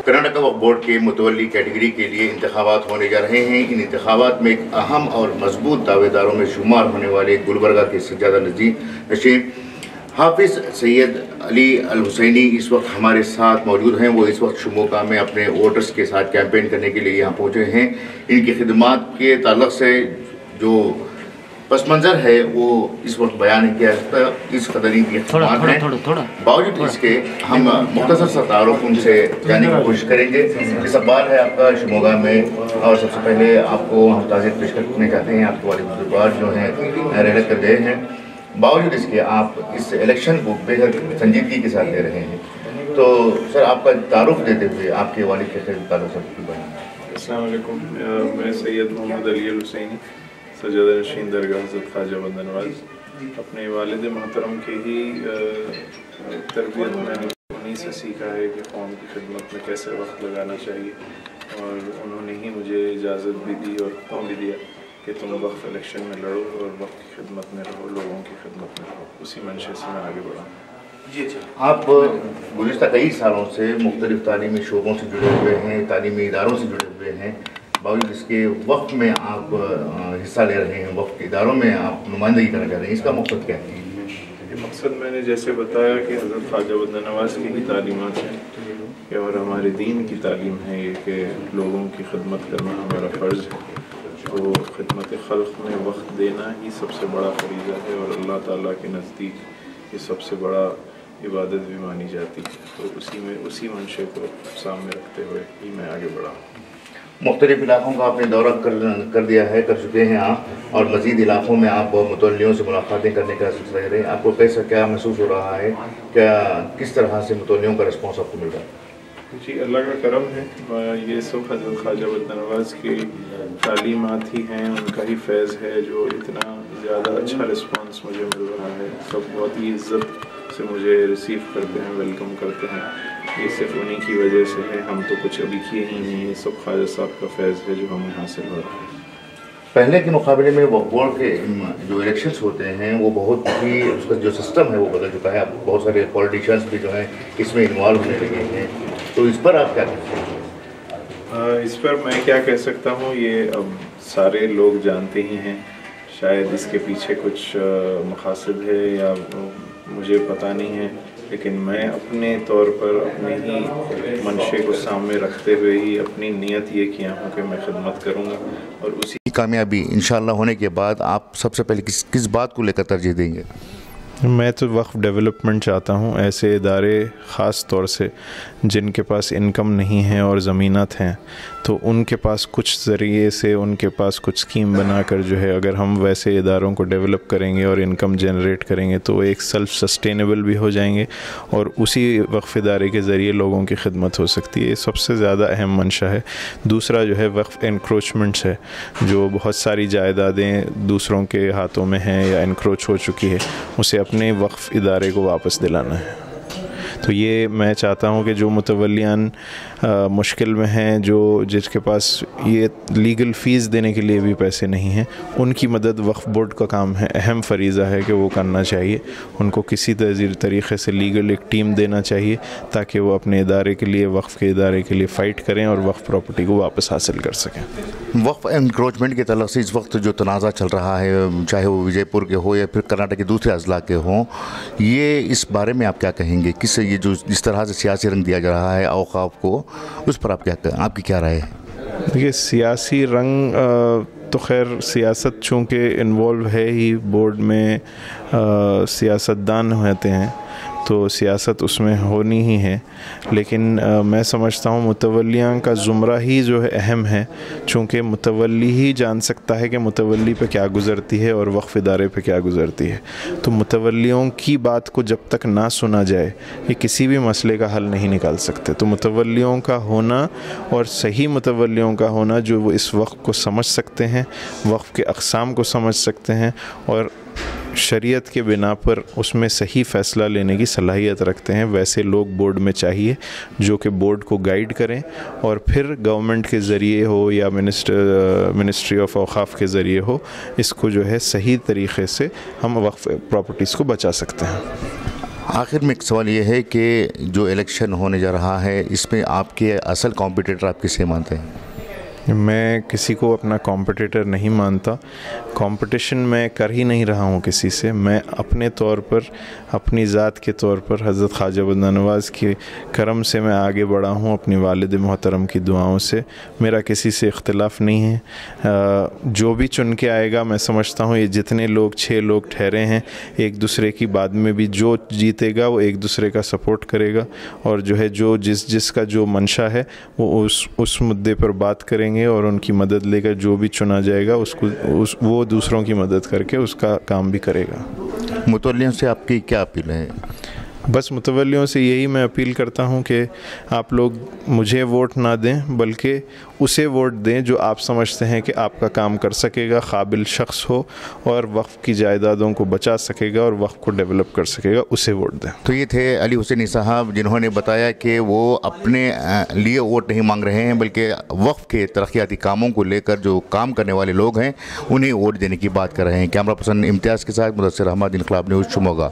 کرناٹک وقف بورڈ کے متولی کیٹیگری کے لیے انتخابات ہونے جا رہے ہیں. ان انتخابات میں ایک اہم اور مضبوط دعوے داروں میں شمار ہونے والے گلبرگہ کے سجادہ نشین حافظ سید علی الحسینی اس وقت ہمارے ساتھ موجود ہیں. وہ اس وقت شموگا میں اپنے ووٹرز کے ساتھ کیمپین کرنے کے لیے یہاں پہنچے ہیں. ان کی خدمات کے تعلق سے جو پس منظر ہے وہ اس وقت بیان کیا جاتا ہے. اس قدر ان کی خدمات ہیں. باوجود اس کے ہم مختصر سا تعارف ان سے جاننے کی کوشش کریں گے. اس بار ہے آپ کا شموگا میں, اور سب سے پہلے آپ کو ہم تعزیت پیش کرنے چاہتے ہیں. آپ کے والد بزرگوار جو ہیں رحلت کر گئے ہیں. باوجود اس کے آپ اس الیکشن کو بے حد سنجیدگی کے ساتھ لے رہے ہیں. تو سر آپ کا تعارف دیتے ہوئے آپ کے والد کے تعلق سے بیان. السلام علیکم. میں سید محمد علی الحسینی سجادہ نشین درگاہ حضرت خواجہ بندہ نواز. اپنے والد محترم کی ہی تربیت میں نے انہیں سے سیکھا ہے کہ قوم کی خدمت میں کیسے وقت لگانا چاہیے, اور انہوں نے ہی مجھے اجازت بھی دی اور حکم بھی دیا کہ تم وقف الیکشن میں لڑو اور وقت کی خدمت میں رہو, لوگوں کی خدمت میں رہو. اسی منشے سے میں آگے بڑھا. جی اچھا, آپ گزشتہ کئی سالوں سے مختلف تعلیمی شعبوں سے جڑے ہوئے ہیں, تعلیمی اداروں سے جڑے ہوئے ہیں. باوجود اس کے وقت میں آپ حصہ لے رہے ہیں, وقت کے اداروں میں آپ نمائندگی کرنا چاہ رہے ہیں. اس کا مقصد کیا ہے؟ مقصد میں نے جیسے بتایا کہ حضرت خواجہ بندہ نواز کی ہی تعلیمات ہیں اور ہمارے دین کی تعلیم ہے یہ کہ لوگوں کی خدمت کرنا ہمارا فرض ہے. تو خدمت خلق میں وقت دینا ہی سب سے بڑا فریضہ ہے, اور اللہ تعالیٰ کے نزدیک یہ سب سے بڑا عبادت بھی مانی جاتی ہے. تو اسی منشے کو سامنے رکھتے ہوئے ہی میں آگے بڑھا. مختلف علاقوں کا آپ نے دورہ کر دیا ہے, کر چکے ہیں آپ, اور مزید علاقوں میں آپ متولیوں سے ملاقاتیں کرنے کا سلسلہ جاری ہے. آپ کو کیسا کیا محسوس ہو رہا ہے, کیا کس طرح سے متولیوں کا رسپانس آپ کو مل رہا ہے؟ جی اللہ کا کرم ہے. یہ سب حضرت خواجہ بندہ نواز کی تعلیمات ہی ہیں, ان کا ہی فیض ہے جو اتنا زیادہ اچھا رسپانس مجھے مل رہا ہے. سب بہت ہی عزت سے مجھے ریسیو کرتے ہیں, ویلکم کرتے ہیں. یہ صرف انہی کی وجہ سے ہے, ہم تو کچھ ابھی کیے ہی نہیں. یہ سب خواجہ صاحب کا فیض ہے جو ہمیں حاصل ہو رہا ہے. پہلے کے مقابلے میں وقف بورڈ کے جو الیکشنز ہوتے ہیں وہ بہت ہی اس کا جو سسٹم ہے وہ بدل چکا ہے. اب بہت سارے پولیٹیشینس بھی جو ہیں اس میں انوالو ہونے لگے ہیں. تو اس پر آپ کیا کہتے ہیں؟ اس پر میں کیا کہہ سکتا ہوں, یہ اب سارے لوگ جانتے ہی ہیں. شاید اس کے پیچھے کچھ مقاصد ہے یا مجھے پتہ نہیں ہے, لیکن میں اپنے طور پر اپنے ہی منشے کو سامنے رکھتے ہوئے ہی اپنی نیت یہ کیا ہوں کہ میں خدمت کروں گا. اور اسی کامیابی انشاءاللہ ہونے کے بعد آپ سب سے پہلے کس بات کو لے کر ترجیح دیں گے؟ میں تو وقف ڈیولپمنٹ چاہتا ہوں. ایسے ادارے خاص طور سے جن کے پاس انکم نہیں ہے اور زمینات ہیں, تو ان کے پاس کچھ ذریعے سے, ان کے پاس کچھ اسکیم بنا کر جو ہے اگر ہم ویسے اداروں کو ڈیولپ کریں گے اور انکم جنریٹ کریں گے تو ایک سیلف سسٹینیبل بھی ہو جائیں گے, اور اسی وقف ادارے کے ذریعے لوگوں کی خدمت ہو سکتی ہے. یہ سب سے زیادہ اہم منشا ہے. دوسرا جو ہے وقف انکروچمنٹس ہے, جو بہت ساری جائیدادیں دوسروں کے ہاتھوں میں ہیں یا انکروچ ہو چکی ہے, اسے اپنے وقف ادارے کو واپس دلانا ہے. تو یہ میں چاہتا ہوں کہ جو متولیان مشکل میں ہیں, جس کے پاس یہ لیگل فیس دینے کے لیے بھی پیسے نہیں ہیں, ان کی مدد وقف بورڈ کا کام ہے, اہم فریضہ ہے کہ وہ کرنا چاہیے. ان کو کسی طریقے سے لیگل ایک ٹیم دینا چاہیے تاکہ وہ اپنے ادارے کے لیے, وقف کے ادارے کے لیے فائٹ کریں اور وقف پراپرٹی کو واپس حاصل کر سکیں. وقف انکروچمنٹ کے تعلق سے اس وقت جو تنازع چل رہا ہے, چاہے وہ وجے پور کے ہو یا پھر کرناٹک کے دوسرے اضلاع کے ہوں, یہ اس بارے میں آپ کیا کہیں گے؟ یہ جو جس طرح سے سیاسی رنگ دیا جا رہا ہے اوقاف کو, اس پر آپ کی کیا رائے ہے؟ دیکھیے سیاسی رنگ تو خیر سیاست چونکہ انوالو ہے ہی, بورڈ میں سیاستدان ہوتے ہیں تو سیاست اس میں ہونی ہی ہے, لیکن میں سمجھتا ہوں متولیان کا زمرہ ہی جو ہے اہم ہے, چونکہ متولی ہی جان سکتا ہے کہ متولی پہ کیا گزرتی ہے اور وقف ادارے پہ کیا گزرتی ہے. تو متولیوں کی بات کو جب تک نہ سنا جائے یہ کسی بھی مسئلے کا حل نہیں نکال سکتے. تو متولیوں کا ہونا اور صحیح متولیوں کا ہونا جو وہ اس وقت کو سمجھ سکتے ہیں, وقف کے اقسام کو سمجھ سکتے ہیں اور شریعت کے بنا پر اس میں صحیح فیصلہ لینے کی صلاحیت رکھتے ہیں, ویسے لوگ بورڈ میں چاہیے جو کہ بورڈ کو گائیڈ کریں, اور پھر گورنمنٹ کے ذریعے ہو یا منسٹری آف اوقاف کے ذریعے ہو, اس کو جو ہے صحیح طریقے سے ہم وقف پراپرٹیز کو بچا سکتے ہیں. آخر میں ایک سوال یہ ہے کہ جو الیکشن ہونے جا رہا ہے اس میں آپ کے اصل کمپٹیٹر آپ کسے مانتے ہیں؟ میں کسی کو اپنا کمپٹیٹر نہیں مانتا. کمپٹیشن میں کر ہی نہیں رہا ہوں کسی سے. میں اپنے طور پر، اپنی ذات کے طور پر حضرت خواجہ بندہ نواز کے کرم سے میں آگے بڑھا ہوں، اپنی والد محترم کی دعاؤں سے. میرا کسی سے اختلاف نہیں ہے. جو بھی چن کے آئے گا، میں سمجھتا ہوں یہ جتنے لوگ 6 لوگ ٹھہرے ہیں، ایک دوسرے کی بعد میں بھی جو جیتے گا وہ ایک دوسرے کا سپورٹ کرے گا، اور جو ہے جو جس کا جو منشا ہے وہ اس مدعے پر بات کریں گے اور ان کی مدد لے کر جو بھی چنا جائے گا وہ دوسروں کی مدد کر کے اس کا کام بھی کرے گا. متولیوں سے آپ کی کیا اپیل ہے؟ بس متولیوں سے یہی میں اپیل کرتا ہوں کہ آپ لوگ مجھے ووٹ نہ دیں، بلکہ اسے ووٹ دیں جو آپ سمجھتے ہیں کہ آپ کا کام کر سکے گا، قابل شخص ہو اور وقف کی جائیدادوں کو بچا سکے گا اور وقف کو ڈیولپ کر سکے گا، اسے ووٹ دیں. تو یہ تھے علی حسینی صاحب، جنہوں نے بتایا کہ وہ اپنے لیے ووٹ نہیں مانگ رہے ہیں، بلکہ وقف کے ترقیاتی کاموں کو لے کر جو کام کرنے والے لوگ ہیں انہیں ووٹ دینے کی بات کر رہے ہیں. کیمرہ پرسن امتیاز کے ساتھ مدثر احمد، انقلاب نیوز، شموگا.